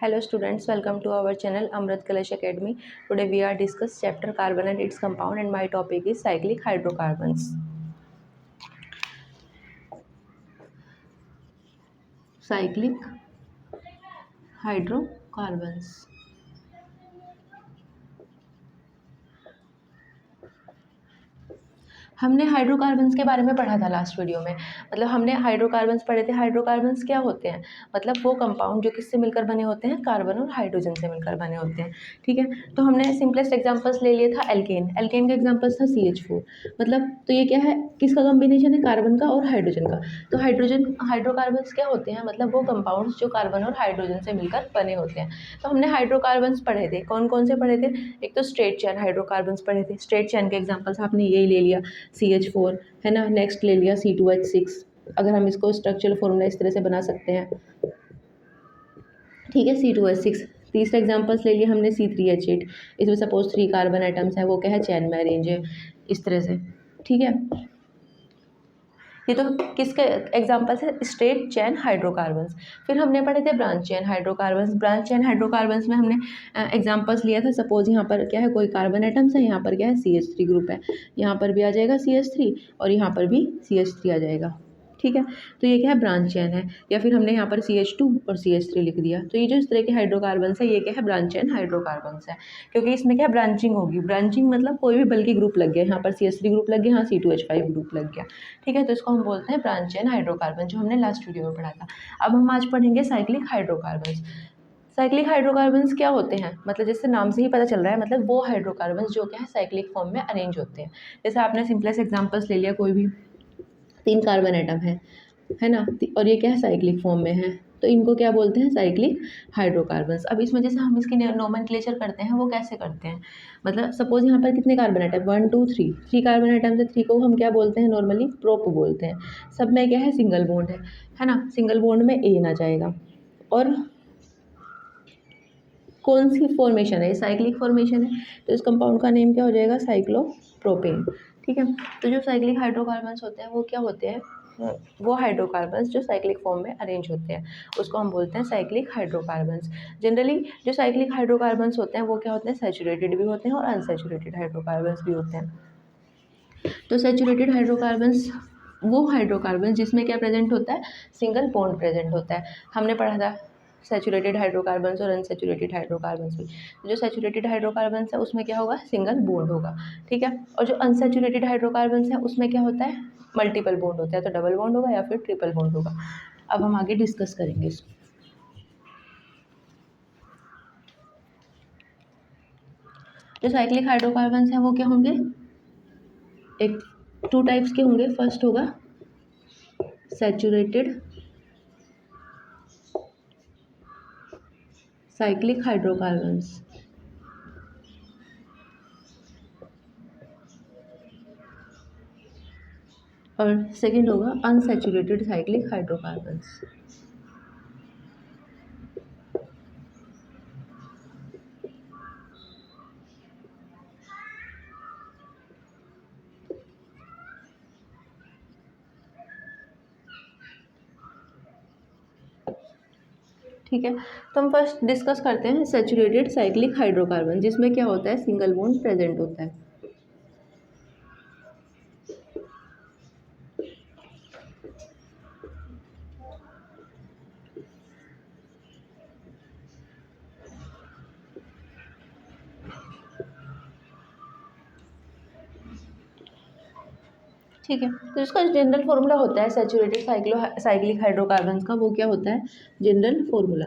Hello students, welcome to our channel Amrit Kalash Academy. Today we are discuss chapter carbon and its compound, and my topic is cyclic hydrocarbons. Cyclic hydrocarbons. हमने hydrocarbons के बारे में पढ़ा था last video में। मतलब हमने hydrocarbons पढ़े थे। हाइड्रोकार्बन्स क्या होते हैं? मतलब वो कंपाउंड जो किससे मिलकर बने होते हैं? कार्बन और हाइड्रोजन से मिलकर बने होते हैं। ठीक है, तो हमने सिंपलेस्ट एग्जांपल्स ले लिया था एल्केन। एल्केन का एग्जांपल्स था CH4। मतलब तो ये क्या है, किसका कॉम्बिनेशन है? कार्बन का और हाइड्रोजन का। तो हाइड्रोकार्बन्स क्या होते हैं? मतलब वो कंपाउंड्स जो कार्बन और हाइड्रोजन से मिलकर बने होते हैं। तो हमने हाइड्रोकार्बन्स पढ़े थे। कौन कौन से पढ़े थे? एक तो स्ट्रेट चेन हाइड्रोकार्बन्स पढ़े थे। स्ट्रेट चेन के एग्जांपल्स आपने यही ले लिया, CH4 है ना। नेक्स्ट ले लिया C2H6। अगर हम इसको स्ट्रक्चरल फॉर्मूला इस तरह से बना सकते हैं, ठीक है, C2H6। तीसरा एग्जांपल्स ले लिया हमने C3H8। इसमें सपोज 3 कार्बन एटम्स है, वो क्या है? चैन में अरेंज है इस तरह से। ठीक है, ये तो किसके एग्जांपल्स है? स्ट्रेट चैन हाइड्रोकार्बन्स। फिर हमने पढ़े थे ब्रांच चैन हाइड्रोकार्बन्स। ब्रांच चैन हाइड्रोकार्बन्स में हमने एग्जांपल्स लिया था। सपोज यहाँ पर क्या है, कोई कार्बन एटम्स है, यहाँ पर क्या है? CH3 ग्रुप है, यहाँ पर भी आ जाएगा CH3 और यहाँ पर भी CH3 आ जाएगा। ठीक है, तो ये क्या है? ब्रांच चैन है। या फिर हमने यहाँ पर CH2 और CH3 लिख दिया। तो ये जो इस तरह के हाइड्रोकार्बन्स है, ये क्या है? ब्रांच चैन हाइड्रोकार्बन्स है। क्योंकि इसमें क्या है? ब्रांचिंग होगी। ब्रांचिंग मतलब कोई भी बल्कि ग्रुप लग गया, यहाँ पर CH3 ग्रुप लग गया, यहाँ C2H5 ग्रुप लग गया। ठीक है, तो इसको हम बोलते हैं ब्रांच चेन हाइड्रोकार्बन, जो हमने लास्ट वीडियो में पढ़ा था। अब हम आज पढ़ेंगे साइक्लिक हाइड्रोकार्बन्स। साइक्लिक हाइड्रोकार्बन्स क्या होते हैं? मतलब जैसे नाम से ही पता चल रहा है, मतलब वो हाइड्रोकार्बन्स जो क्या है? साइक्लिक फॉर्म में अरेंज होते हैं। जैसे आपने सिंपलेस्ट एग्जांपल्स ले लिया, कोई भी 3 कार्बन एटम है ना, और ये क्या है? साइक्लिक फॉर्म में है, तो इनको क्या बोलते हैं? Cyclic hydrocarbons. अब इसमें जैसे हम इसकी नोमेनक्लेचर करते हैं, वो कैसे करते हैं? मतलब सपोज यहाँ पर कितने कार्बन एटम? 1 2 3 कार्बन एटम से 3 को हम क्या बोलते हैं? नॉर्मली प्रोप बोलते हैं। सब में क्या है? सिंगल बॉन्ड है ना। सिंगल बॉन्ड में एन आ जाएगा। और कौन सी फॉर्मेशन है? ये साइक्लिक फॉर्मेशन है, तो इस कंपाउंड का नेम क्या हो जाएगा? साइक्लोप्रोपेन। ठीक है, तो जो साइक्लिक हाइड्रोकार्बन्स होते हैं वो क्या होते हैं? वो हाइड्रोकार्बन्स जो साइक्लिक फॉर्म में अरेंज होते हैं, उसको हम बोलते हैं साइक्लिक हाइड्रोकार्बन्स। जनरली जो साइक्लिक हाइड्रोकार्बन्स होते हैं वो क्या होते हैं? सैचुरेटेड भी होते हैं और अनसैचुरेटेड हाइड्रोकार्बन्स भी होते हैं। तो सैचुरेटेड हाइड्रोकार्बन्स वो हाइड्रोकार्बन जिसमें क्या प्रेजेंट होता है? सिंगल बॉन्ड प्रेजेंट होता है। हमने पढ़ा था सैचुरेटेड हाइड्रोकार्बन्स और अनसैचुरेटेड हाइड्रोकार्बन्स भी। तो जो सैचुरेटेड हाइड्रोकार्बन्स है उसमें क्या होगा? सिंगल बॉन्ड होगा। ठीक है, और जो अनसैचुरेटेड हाइड्रोकार्बन्स है उसमें क्या होता है? मल्टीपल बॉन्ड होता है, तो डबल बॉन्ड होगा या फिर ट्रिपल बॉन्ड होगा। अब हम आगे डिस्कस करेंगे इसको। जो साइक्लिक हाइड्रोकार्बन्स हैं वो क्या होंगे? एक 2 टाइप्स के होंगे। फर्स्ट होगा सैचुरेटेड साइक्लिक हाइड्रोकार्बन्स, और सेकंड होगा अनसैचुरेटेड साइक्लिक हाइड्रोकार्बन्स। ठीक है, तो हम फर्स्ट डिस्कस करते हैं सैचुरेटेड साइक्लिक हाइड्रोकार्बन, जिसमें क्या होता है? सिंगल बॉन्ड प्रेजेंट होता है। ठीक है, तो इसका जनरल फॉर्मूला होता है सैचुरेटेड साइक्लिक हाइड्रोकार्बन्स का, वो क्या होता है? General formula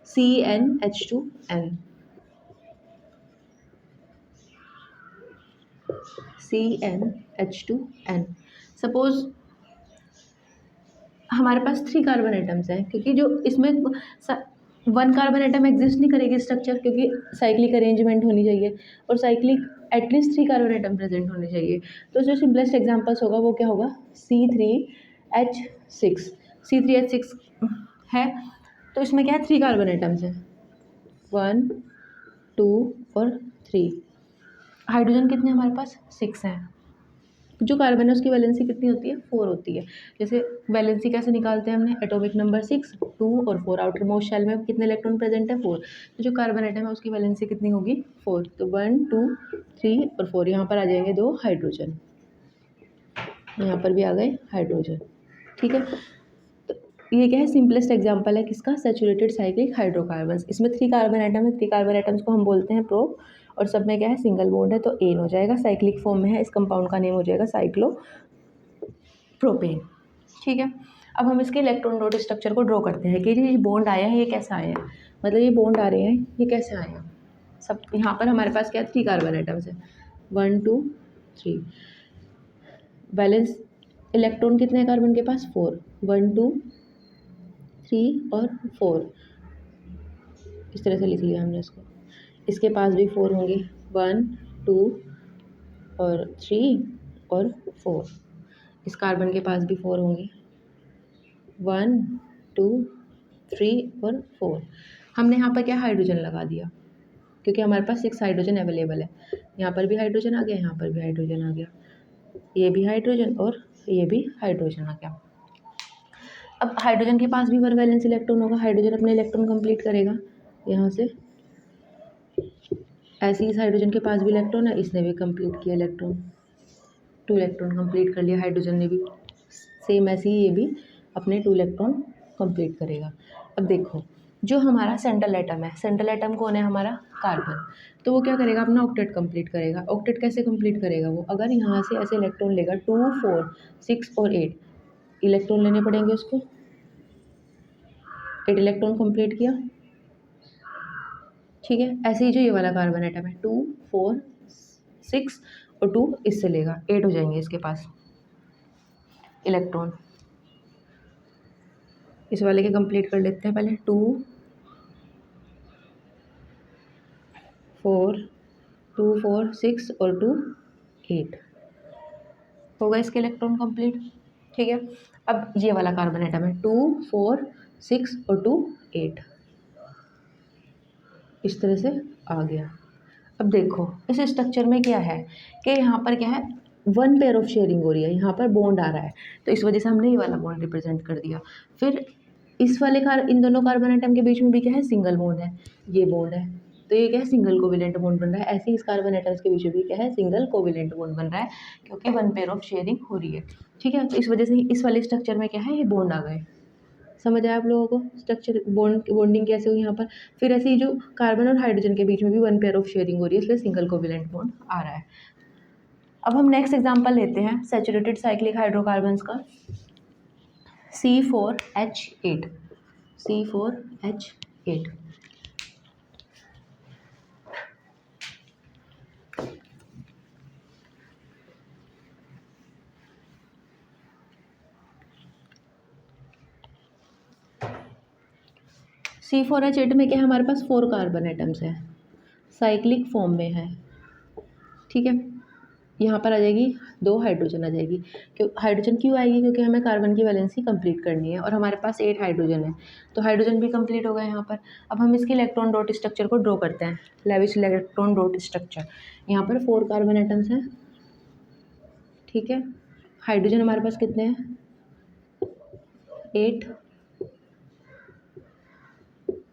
CnH2n। CnH2n। Suppose हमारे पास 3 कार्बन एटम्स हैं, क्योंकि जो इसमें 1 कार्बन एटम एग्जिस्ट नहीं करेगी स्ट्रक्चर, क्योंकि साइक्लिक अरेंजमेंट होनी चाहिए और cyclic at least 3 carbon atom present होने चाहिए। तो जो सिंपलेस्ट एग्जांपल्स होगा वो क्या होगा? C3H6। C3H6 है, तो इसमें क्या है? 3 कार्बन एटम्स हैं, 1 2 और 3। हाइड्रोजन कितने हमारे पास? 6 हैं। जो कार्बन है उसकी वैलेंसी कितनी होती है, 4 होती है। जैसे वैलेंसी कैसे निकालते हैं हमने, एटॉमिक नंबर 6, 2 और 4, आउटर मोस्ट शेल में कितने इलेक्ट्रॉन प्रेजेंट है, 4। तो जो कार्बन एटम है उसकी वैलेंसी कितनी होगी, 4। तो 1 2 3 और 4, यहाँ पर आ जाएंगे 2 हाइड्रोजन, यहाँ पर भी आ गए हाइड्रोजन। ठीक है, तो ये क्या है, सिंपलेस्ट एग्जांपल है किसका, सैचुरेटेड साइक्लिक हाइड्रोकार्बन्स। इसमें 3 कार्बन एटम है, 3 कार्बन एटम्स को हम बोलते हैं प्रोप, और सब में क्या है, सिंगल बॉन्ड है, तो एन हो जाएगा। साइक्लिक फॉर्म में है, इस कंपाउंड का नेम हो जाएगा साइक्लोप्रोपेन। ठीक है, अब हम इसके इलेक्ट्रॉन डॉट स्ट्रक्चर को ड्रॉ करते हैं कि ये बॉन्ड आया है, ये कैसा आया है, मतलब ये बॉन्ड आ रहे हैं, ये कैसे आए हैं। सब यहाँ पर हमारे पास क्या है, 3 कार्बन एटम्स है, 1 2 3। बैलेंस इलेक्ट्रॉन कितने हैं कार्बन के पास, 4, 1 2 3 और 4, इस तरह से लिख लिया हमने इसको। इसके पास भी 4 होंगे, 1 2 और 3 और 4। इस कार्बन के पास भी 4 होंगे, 1 2 3 और 4। हमने यहाँ पर क्या हाइड्रोजन लगा दिया, क्योंकि हमारे पास 6 हाइड्रोजन अवेलेबल है। यहाँ पर भी हाइड्रोजन आ गया, यहाँ पर भी हाइड्रोजन आ गया, ये भी हाइड्रोजन और ये भी हाइड्रोजन आ गया। अब हाइड्रोजन के पास भी 1 वैलेंस इलेक्ट्रॉन होगा, हाइड्रोजन अपने इलेक्ट्रॉन कंप्लीट करेगा यहाँ से। ऐसे ही इस हाइड्रोजन के पास भी इलेक्ट्रॉन है, इसने भी कंप्लीट किया इलेक्ट्रॉन, 2 इलेक्ट्रॉन कंप्लीट कर लिया हाइड्रोजन ने भी। सेम ऐसे ही ये भी अपने 2 इलेक्ट्रॉन कंप्लीट करेगा। अब देखो, जो हमारा सेंट्रल एटम है, सेंट्रल एटम कौन है हमारा, कार्बन, तो वो क्या करेगा, अपना ऑक्टेट कंप्लीट करेगा। ऑक्टेट कैसे कंप्लीट करेगा वो, अगर यहाँ से ऐसे इलेक्ट्रॉन लेगा, 2 4 6 और 8 इलेक्ट्रॉन लेने पड़ेंगे उसको। 8 इलेक्ट्रॉन कंप्लीट किया, ठीक है। ऐसे ही जो ये वाला कार्बन एटम है, 2 4 6 और 2 इससे लेगा, 8 हो जाएंगे इसके पास इलेक्ट्रॉन। इस वाले के कंप्लीट कर लेते हैं पहले, 2 4 6 और 2 8 होगा इसके इलेक्ट्रॉन कंप्लीट। ठीक है, अब ये वाला कार्बन एटम है, 2 4 6 और 2 8, इस तरह से आ गया। अब देखो इस स्ट्रक्चर में क्या है कि यहाँ पर क्या है, 1 पेयर ऑफ शेयरिंग हो रही है, यहाँ पर बॉन्ड आ रहा है, तो इस वजह से हमने ये वाला बॉन्ड रिप्रेजेंट कर दिया। फिर इस वाले इन दोनों कार्बन एटम के बीच में भी क्या है, सिंगल बॉन्ड है, ये बॉन्ड है, तो ये क्या है, सिंगल कोवेलेंट बॉन्ड बन रहा है। ऐसे ही इस कार्बन एटम्स के बीच में भी क्या है, सिंगल कोवेलेंट बॉन्ड बन रहा है, क्योंकि 1 पेयर ऑफ शेयरिंग हो रही है। ठीक है, तो इस वजह से इस वाले स्ट्रक्चर में क्या है, ये बॉन्ड आ गए। समझ आया आप लोगों को स्ट्रक्चर, बॉन्डिंग कैसे हुई यहाँ पर। फिर ऐसे ही जो कार्बन और हाइड्रोजन के बीच में भी 1 पेयर ऑफ शेयरिंग हो रही है, इसलिए सिंगल कोवेलेंट बॉन्ड आ रहा है। अब हम नेक्स्ट एग्जांपल लेते हैं सैचुरेटेड साइक्लिक हाइड्रोकार्बन्स का, C4H8, C4H8। C4H8 में क्या, हमारे पास 4 कार्बन एटम्स है, साइक्लिक फॉर्म में है। ठीक है, यहाँ पर आ जाएगी 2 हाइड्रोजन आ जाएगी। क्यों हाइड्रोजन क्यों आएगी, क्योंकि हमें कार्बन की वैलेंसी कंप्लीट करनी है, और हमारे पास 8 हाइड्रोजन है, तो हाइड्रोजन भी कंप्लीट होगा यहाँ पर। अब हम इसके इलेक्ट्रॉन डॉट स्ट्रक्चर को ड्रॉ करते हैं, लेविश इलेक्ट्रॉन डॉट स्ट्रक्चर। यहाँ पर 4 कार्बन एटम्स हैं, ठीक है। हाइड्रोजन हमारे पास कितने हैं, 8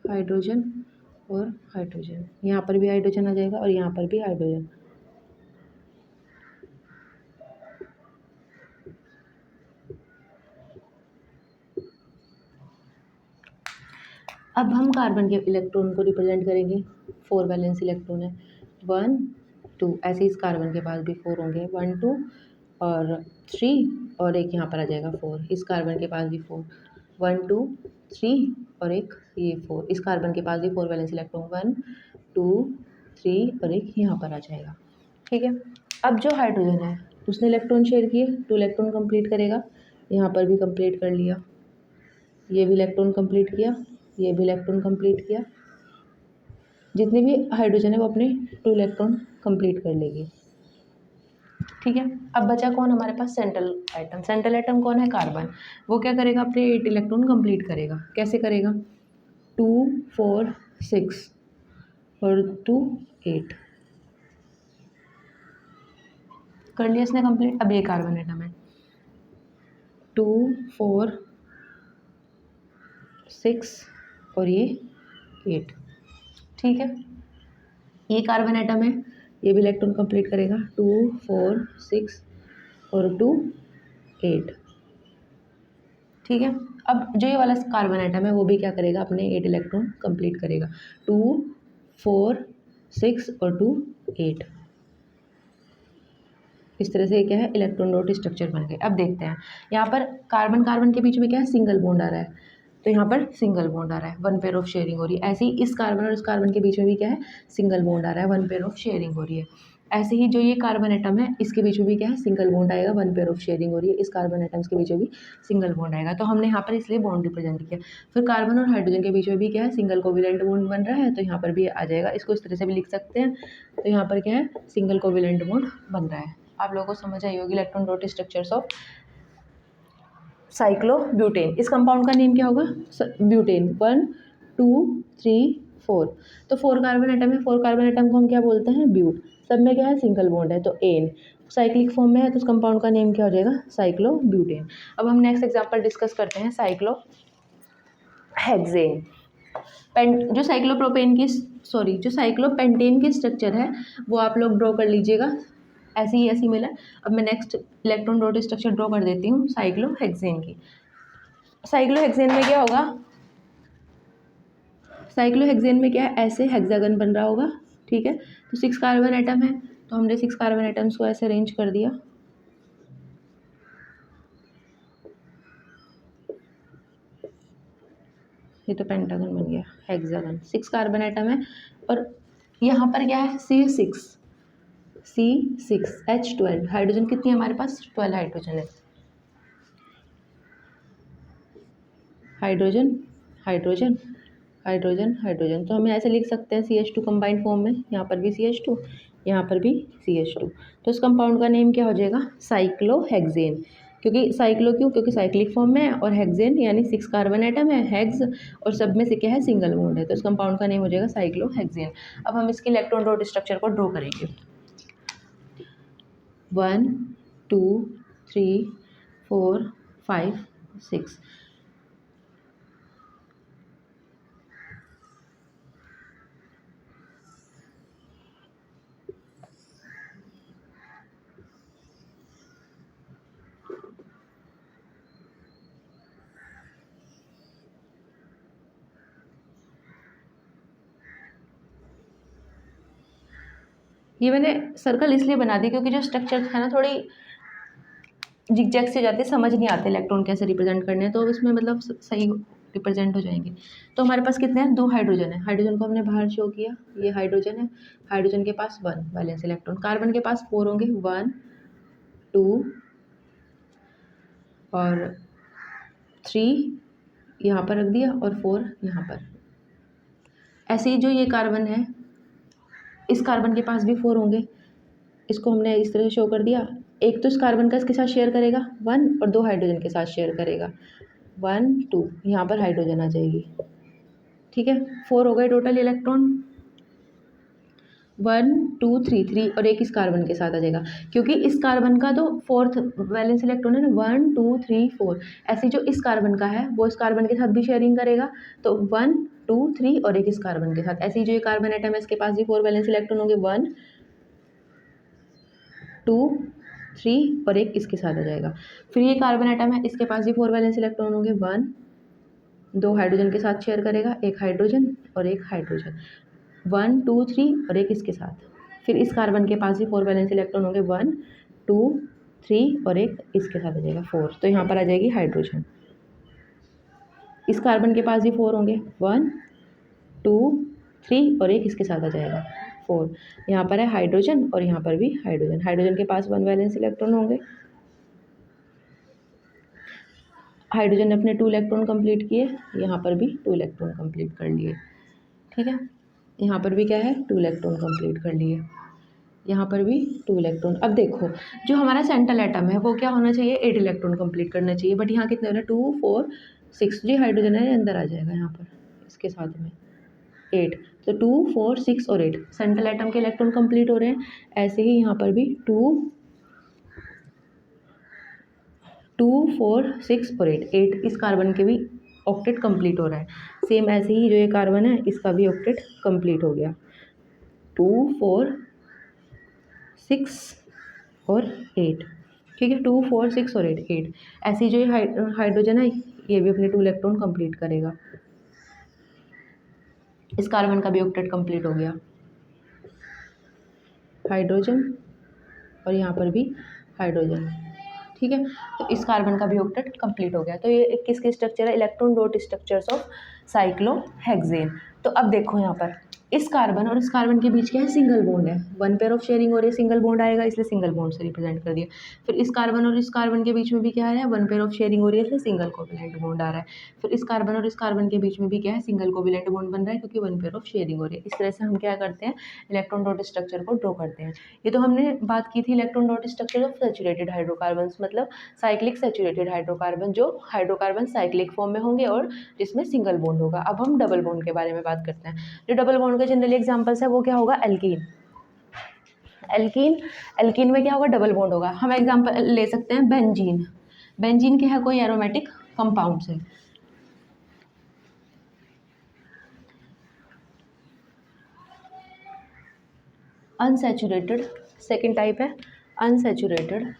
हाइड्रोजन और हाइड्रोजन, यहाँ पर भी हाइड्रोजन आ जाएगा और यहाँ पर भी हाइड्रोजन। अब हम कार्बन के इलेक्ट्रॉन को रिप्रेजेंट करेंगे, 4 वैलेंस इलेक्ट्रॉन है, 1 2, ऐसे इस कार्बन के पास भी 4 होंगे, 1 2 और 3 और एक यहाँ पर आ जाएगा 4, इस कार्बन के पास भी 4, 1 2 3 और एक ये 4, इस कार्बन के पास भी 4 वैलेंस इलेक्ट्रॉन, 1 2 3 और एक यहाँ पर आ जाएगा। ठीक है, अब जो हाइड्रोजन है उसने इलेक्ट्रॉन शेयर किए, 2 इलेक्ट्रॉन कंप्लीट करेगा, यहाँ पर भी कंप्लीट कर लिया, ये भी इलेक्ट्रॉन कंप्लीट किया, ये भी इलेक्ट्रॉन कंप्लीट किया, जितने भी हाइड्रोजन है वो अपने 2 इलेक्ट्रॉन कंप्लीट कर लेगी। ठीक है, अब बचा कौन हमारे पास, सेंट्रल एटम। सेंट्रल एटम कौन है, कार्बन। वो क्या करेगा, अपने 8 इलेक्ट्रॉन कंप्लीट करेगा। कैसे करेगा, 2 4 6 और 2 8, कर लिया इसने कंप्लीट। अब ये कार्बन एटम है 2 4 6 और ये 8, ठीक है। ये कार्बन एटम है, ये भी इलेक्ट्रॉन कंप्लीट करेगा 2 4 6 और 2 8, ठीक है। अब जो ये वाला कार्बन एटम है वो भी क्या करेगा, अपने 8 इलेक्ट्रॉन कंप्लीट करेगा 2 4 6 और 2 8। इस तरह से क्या है, इलेक्ट्रॉन डॉट स्ट्रक्चर बन गए। अब देखते हैं यहाँ पर कार्बन कार्बन के बीच में क्या है, सिंगल बॉन्ड आ रहा है, तो यहाँ पर सिंगल बॉन्ड आ रहा है, वन पेयर ऑफ शेयरिंग हो रही है। ऐसे ही इस कार्बन और इस कार्बन के बीच में भी क्या है, सिंगल बॉन्ड आ रहा है, वन पेयर ऑफ शेयरिंग हो रही है। ऐसे ही जो ये कार्बन एटम है इसके बीच में भी क्या है, सिंगल बॉन्ड आएगा, वन पेयर ऑफ शेयरिंग हो रही है, इस कार्बन एटम्स के बीच में भी सिंगल बॉन्ड आएगा। तो हमने यहाँ पर इसलिए बॉन्ड रिप्रेजेंट किया। फिर कार्बन और हाइड्रोजन के बीच में भी क्या है, सिंगल कोविलेंट बॉन्ड बन रहा है, तो यहाँ पर भी आ जाएगा, इसको इस तरह से भी लिख सकते हैं। तो यहाँ पर क्या है, सिंगल कोविलेंट बॉन्ड बन रहा है। आप लोगों को समझ आई होगी electron dot structures of cyclobutane. इस कंपाउंड का नेम क्या होगा, ब्यूटेन। 1 2 3 4, तो 4 कार्बन एटम है, 4 कार्बन एटम को हम क्या बोलते हैं, ब्यूट। सब में क्या है, सिंगल बॉन्ड है, तो एन साइक्लिक फॉर्म में है, तो उस कंपाउंड का नेम क्या हो जाएगा, साइक्लोब्यूटेन। अब हम नेक्स्ट एग्जांपल डिस्कस करते हैं, साइक्लोहेक्सेन। जो साइक्लोपेंटेन की स्ट्रक्चर है वो आप लोग ड्रॉ कर लीजिएगा, ऐसे ही ऐसी मिला। अब मैं next electron dot structure draw कर देती हूँ साइक्लोहेक्सेन की। साइक्लोहेक्सेन में क्या होगा, साइक्लोहेक्सेन में क्या है, ऐसे हेक्सागन बन रहा होगा, ठीक है। तो 6 कार्बन एटम है, तो हमने 6 कार्बन एटम्स को ऐसे अरेंज कर दिया। ये तो पेंटागन बन गया, हेक्सागन। 6 कार्बन एटम है और यहाँ पर क्या है, C6H12। हाइड्रोजन कितनी है हमारे पास, 12 हाइड्रोजन है। हाइड्रोजन हाइड्रोजन हाइड्रोजन हाइड्रोजन, तो हम ऐसे लिख सकते हैं CH2 कंबाइंड फॉर्म में, यहाँ पर भी CH2, यहाँ पर भी CH2। तो इस कंपाउंड का नेम क्या हो जाएगा, साइक्लोहेक्सेन। क्योंकि साइक्लो क्यों, क्योंकि साइक्लिक फॉर्म में है, और हेक्सेन यानी 6 कार्बन एटम है, हेक्स, और सब में से क्या है, सिंगल बॉन्ड है, तो इस कंपाउंड का नेम हो जाएगा साइक्लोहेक्सेन। अब हम इसके इलेक्ट्रॉन डॉट स्ट्रक्चर को ड्रॉ करेंगे। 1 2 3 4 5 6। ये मैंने सर्कल इसलिए बना दी क्योंकि जो स्ट्रक्चर है ना, थोड़ी जिगजैग से जाते, समझ नहीं आते इलेक्ट्रॉन कैसे रिप्रेजेंट करने हैं, तो इसमें मतलब सही रिप्रेजेंट हो जाएंगे। तो हमारे पास कितने हैं, 2 हाइड्रोजन है, हाइड्रोजन को हमने बाहर शो किया, ये हाइड्रोजन है, हाइड्रोजन के पास 1 वैलेंस इलेक्ट्रॉन, कार्बन के पास 4 होंगे, 1 2 और 3 यहाँ पर रख दिया और 4 यहाँ पर। ऐसे ही जो ये कार्बन है, इस कार्बन के पास भी 4 होंगे, इसको हमने इस तरह से शो कर दिया। एक तो इस कार्बन का इसके साथ शेयर करेगा 1, और 2 हाइड्रोजन के साथ शेयर करेगा 1 2, यहाँ पर हाइड्रोजन आ जाएगी, ठीक है। 4 हो गए टोटल इलेक्ट्रॉन, 1 2 3 3, और एक इस कार्बन के साथ आ जाएगा, क्योंकि इस कार्बन का तो 4th वैलेंस इलेक्ट्रॉन है ना, 1 2 3 4। ऐसे जो इस कार्बन का है वो इस कार्बन के साथ भी शेयरिंग करेगा, तो 1 2 3 और एक इस कार्बन के साथ। ऐसे ही जो ये कार्बन एटम है इसके पास भी 4 वैलेंस इलेक्ट्रॉन होंगे, 1 2 3 और एक इसके साथ आ जाएगा। फिर ये कार्बन एटम है, इसके पास भी 4 वैलेंस इलेक्ट्रॉन होंगे, 1 2 हाइड्रोजन के साथ शेयर करेगा, एक हाइड्रोजन और एक हाइड्रोजन, 1 2 3 और एक इसके साथ। फिर इस कार्बन के पास भी 4 वैलेंस इलेक्ट्रॉन होंगे, 1 2 3 और एक इसके साथ आ जाएगा 4, तो यहाँ पर आ जाएगी हाइड्रोजन। इस कार्बन के पास भी 4 होंगे, 1 2 3 और एक इसके साथ आ जाएगा 4, यहाँ पर है हाइड्रोजन और यहाँ पर भी हाइड्रोजन। हाइड्रोजन के पास 1 वैलेंस इलेक्ट्रॉन होंगे, हाइड्रोजन ने अपने 2 इलेक्ट्रॉन कंप्लीट किए, यहाँ पर भी 2 इलेक्ट्रॉन कंप्लीट कर लिए, ठीक है। यहाँ पर भी क्या है, 2 इलेक्ट्रॉन कंप्लीट कर लिए, यहाँ पर भी 2 इलेक्ट्रॉन। अब देखो जो हमारा सेंट्रल एटम है वो क्या होना चाहिए, 8 इलेक्ट्रॉन कंप्लीट करना चाहिए, बट यहाँ कितने हो रहे हैं, 2 4 6, जी हाइड्रोजन है अंदर आ जाएगा यहाँ पर इसके साथ में 8, तो 2 4 6 और 8 सेंट्रल एटम के इलेक्ट्रॉन कंप्लीट हो रहे हैं। ऐसे ही यहाँ पर भी 2 2 4 6 और 8, 8 इस कार्बन के भी ऑक्टेट कंप्लीट हो रहा है। सेम ऐसे ही जो ये कार्बन है इसका भी ऑक्टेट कंप्लीट हो गया, 2 4 6 और 8, ठीक है, 2 4 6 और 8, 8 ऐसे ही जो ये हाइड्रोजन है ये भी अपने 2 इलेक्ट्रॉन कंप्लीट करेगा। इस कार्बन का भी ऑक्टेट कंप्लीट हो गया, हाइड्रोजन और यहाँ पर भी हाइड्रोजन, ठीक है। तो इस कार्बन का भी ऑक्टेट कंप्लीट हो गया। तो ये किसके स्ट्रक्चर है, electron dot structures of cyclohexane. तो अब देखो यहाँ पर इस कार्बन और इस कार्बन के बीच क्या है, सिंगल बॉन्ड है, वन पेयर ऑफ शेयरिंग और ये सिंगल बॉन्ड आएगा इसलिए सिंगल बॉन्ड से रिप्रेजेंट कर दिया। फिर इस कार्बन और इस कार्बन के बीच में भी क्या है, वन पेयर ऑफ शेयरिंग हो रही है इसलिए सिंगल कोवेलेंट बॉन्ड आ रहा है। फिर इस कार्बन और इस कार्बन के बीच में भी क्या है, सिंगल कोवेलेंट बॉन्ड बन रहा है क्योंकि वन पेयर ऑफ शेयरिंग हो रही है। इस तरह से हम क्या करते हैं, इलेक्ट्रॉन डॉट स्ट्रक्चर को ड्रॉ करते हैं। ये तो हमने बात की थी electron dot structure of saturated hydrocarbons, मतलब साइक्लिक सैचुरेटेड हाइड्रोकार्बन, जो हाइड्रोकार्बन साइक्लिक फॉर्म में होंगे और जिसमें सिंगल बॉन्ड होगा। अब हम डबल बॉन्ड के बारे में बात करते हैं। जो डबल बॉन्ड के जनरली एग्जांपल्स है वो क्या होगा, एल्कीन। एल्कीन में क्या होगा, डबल बॉन्ड होगा। हम एग्जांपल ले सकते हैं बेंजीन। बेंजीन क्या है, कोई एरोमेटिक कंपाउंड से। अनसैचुरेटेड सेकेंड टाइप है, अनसैचुरेटेड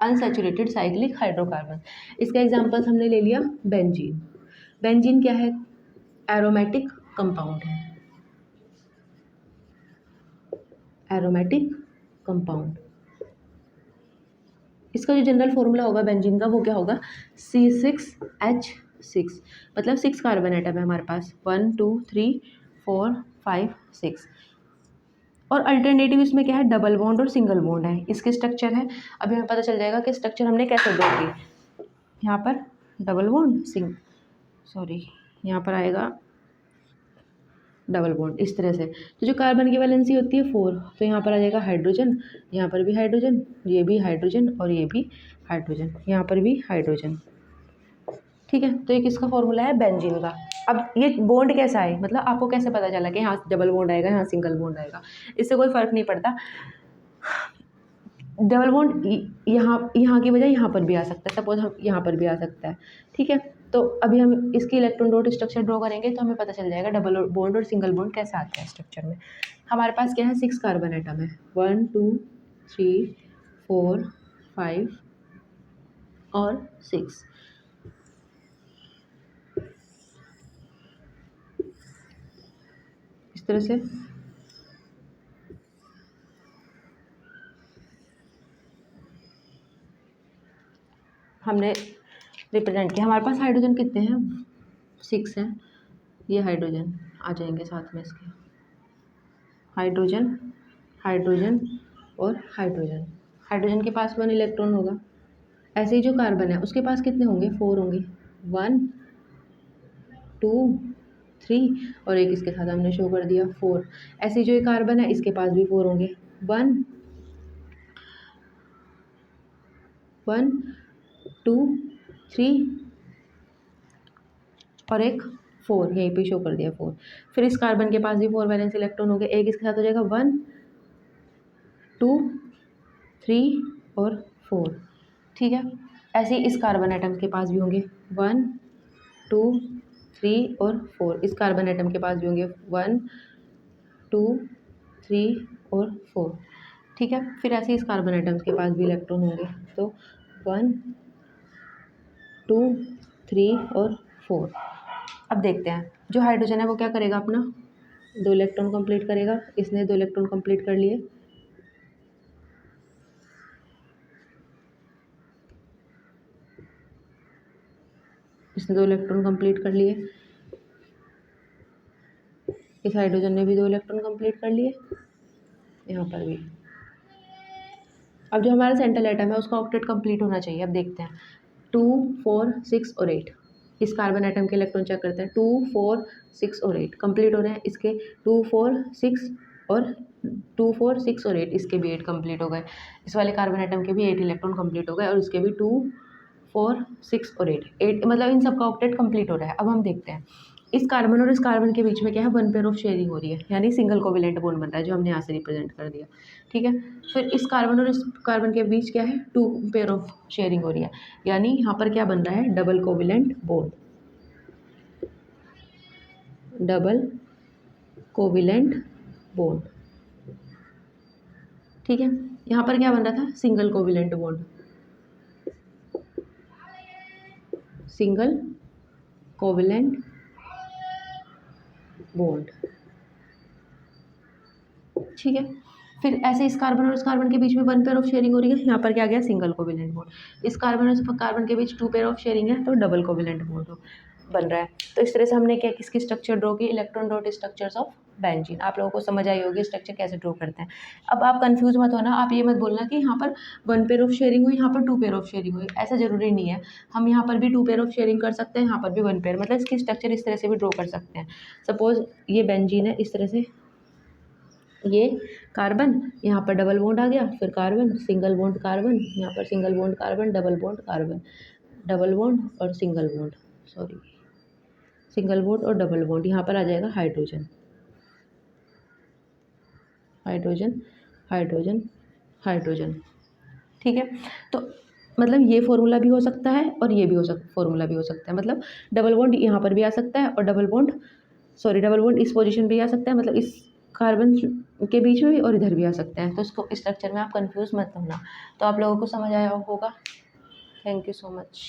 अनसैचुरेटेड साइक्लिक हाइड्रोकार्बन। इसका एग्जांपल्स हमने ले लिया बेंजीन। बेंजीन क्या है, एरोमेटिक कंपाउंड है, एरोमेटिक कंपाउंड। इसका जो जनरल फॉर्मूला होगा बेंजीन का वो क्या होगा, C6H6, मतलब 6 कार्बन एटम है हमारे पास, 1 2 3 4 5 6। और अल्टरनेटिव इसमें क्या है, डबल बॉन्ड और सिंगल बॉन्ड है। इसके स्ट्रक्चर है, अभी हमें पता चल जाएगा कि स्ट्रक्चर हमने कैसे ड्रॉ की। यहाँ पर डबल बॉन्ड सॉरी यहाँ पर आएगा डबल बॉन्ड इस तरह से। तो जो कार्बन की वैलेंसी होती है 4, तो यहाँ पर आ जाएगा हाइड्रोजन, यहाँ पर भी हाइड्रोजन, ये भी हाइड्रोजन और ये भी हाइड्रोजन, यहाँ पर भी हाइड्रोजन, ठीक है। तो ये किसका फॉर्मूला है, बेंजीन का। अब ये बॉन्ड कैसा है, मतलब आपको कैसे पता चला कि यहाँ डबल बॉन्ड आएगा यहाँ सिंगल बॉन्ड आएगा, इससे कोई फ़र्क नहीं पड़ता। डबल बॉन्ड यहाँ की बजाय यहाँ पर भी आ सकता है, सपोज हम यहाँ पर भी आ सकता है, ठीक है। तो अभी हम इसकी इलेक्ट्रॉन डॉट स्ट्रक्चर ड्रॉ करेंगे तो हमें पता चल जाएगा डबल बॉन्ड और सिंगल बॉन्ड कैसा आता है स्ट्रक्चर में। हमारे पास क्या है, 6 कार्बन एटम है, 1 2 3 4 5 और 6। इस तरह से हमने रिप्रेजेंट किया। हमारे पास हाइड्रोजन कितने हैं, 6 हैं, ये हाइड्रोजन आ जाएंगे साथ में इसके, हाइड्रोजन हाइड्रोजन और हाइड्रोजन। हाइड्रोजन के पास 1 इलेक्ट्रॉन होगा। ऐसे ही जो कार्बन है उसके पास कितने होंगे, 4 होंगे, 1 2 3 और एक इसके साथ हमने शो कर दिया 4। ऐसे ही जो ये कार्बन है इसके पास भी 4 होंगे, 1 1 2 3 और एक 4, यहीं पे शो कर दिया 4। फिर इस कार्बन के पास भी 4 वैलेंस इलेक्ट्रॉन हो गए, एक इसके साथ हो जाएगा 1 2 3 और 4, ठीक है। ऐसे ही इस कार्बन एटम के पास भी होंगे 1 2 3 और 4, इस कार्बन एटम के पास भी होंगे 1 2 3 और 4, ठीक है। फिर ऐसे इस कार्बन एटम्स के पास भी इलेक्ट्रॉन होंगे, तो 1 2 3 और 4। अब देखते हैं जो हाइड्रोजन है वो क्या करेगा, अपना 2 इलेक्ट्रॉन कंप्लीट करेगा। इसने 2 इलेक्ट्रॉन कंप्लीट कर लिए, इसने 2 इलेक्ट्रॉन कंप्लीट कर लिए, इस हाइड्रोजन ने भी 2 इलेक्ट्रॉन कंप्लीट कर लिए, यहाँ पर भी। अब जो हमारा सेंट्रल एटम है उसका ऑक्टेट कंप्लीट होना चाहिए। अब देखते हैं 2 4 6 और 8, इस कार्बन एटम के इलेक्ट्रॉन चेक करते हैं, 2 4 6 और 8 कंप्लीट हो रहे हैं इसके, 2 4 6 और 2 4 6 और 8, इसके भी 8 कंप्लीट हो गए। इस वाले कार्बन एटम के भी 8 इलेक्ट्रॉन कंप्लीट हो गए और इसके भी 2 4 6 और 8 मतलब इन सब का ऑक्टेट कंप्लीट हो रहा है। अब हम देखते हैं इस कार्बन और इस कार्बन के बीच में क्या है, वन पेयर ऑफ शेयरिंग हो रही है, यानी सिंगल कोवेलेंट बॉन्ड बन रहा है, जो हमने यहाँ से रिप्रेजेंट कर दिया। ठीक है, फिर इस कार्बन और इस कार्बन के बीच क्या है, टू पेयर ऑफ शेयरिंग हो रही है, यानी यहाँ पर क्या बन रहा है, double covalent bond, double covalent bond. ठीक है, यहाँ पर क्या बन रहा था, single covalent bond, single covalent bond. ठीक है, फिर ऐसे इस कार्बन और इस कार्बन के बीच में वन पेयर ऑफ शेयरिंग हो रही है, यहाँ पर क्या गया, सिंगल कोवेलेंट बॉन्ड। इस कार्बन और इस कार्बन के बीच टू पेयर ऑफ शेयरिंग है, तो डबल कोवेलेंट बॉन्ड बन रहा है। तो इस तरह से हमने क्या किसकी स्ट्रक्चर ड्रॉ की, electron dot structures of benzene. आप लोगों को समझ आई होगी स्ट्रक्चर कैसे ड्रॉ करते हैं। अब आप कंफ्यूज मत होना, आप ये मत बोलना कि यहाँ पर वन पेयर ऑफ शेयरिंग हुई, यहाँ पर टू पेयर ऑफ शेयरिंग हुई, ऐसा जरूरी नहीं है। हम यहाँ पर भी टू पेयर ऑफ शेयरिंग कर सकते हैं, यहाँ पर भी वन पेयर, मतलब इसकी स्ट्रक्चर इस तरह से भी ड्रॉ कर सकते हैं। सपोज ये बेंजीन है, इस तरह से ये कार्बन, यहाँ पर डबल बॉन्ड आ गया, फिर कार्बन, सिंगल बॉन्ड कार्बन, यहाँ पर single bond carbon, double bond carbon, double bond और single bond, sorry single bond और डबल बॉन्ड, यहाँ पर आ जाएगा हाइड्रोजन, हाइड्रोजन, हाइड्रोजन, हाइड्रोजन। ठीक है, तो मतलब ये फॉर्मूला भी हो सकता है और ये भी फॉर्मूला भी हो सकता है, मतलब डबल बॉन्ड यहाँ पर भी आ सकता है और डबल बॉन्ड इस पोजीशन पे आ सकता है, मतलब इस कार्बन के बीच में भी और इधर भी आ सकता है। तो इसको स्ट्रक्चर में आप कंफ्यूज मत होना। तो आप लोगों को समझ आया होगा। Thank you so much.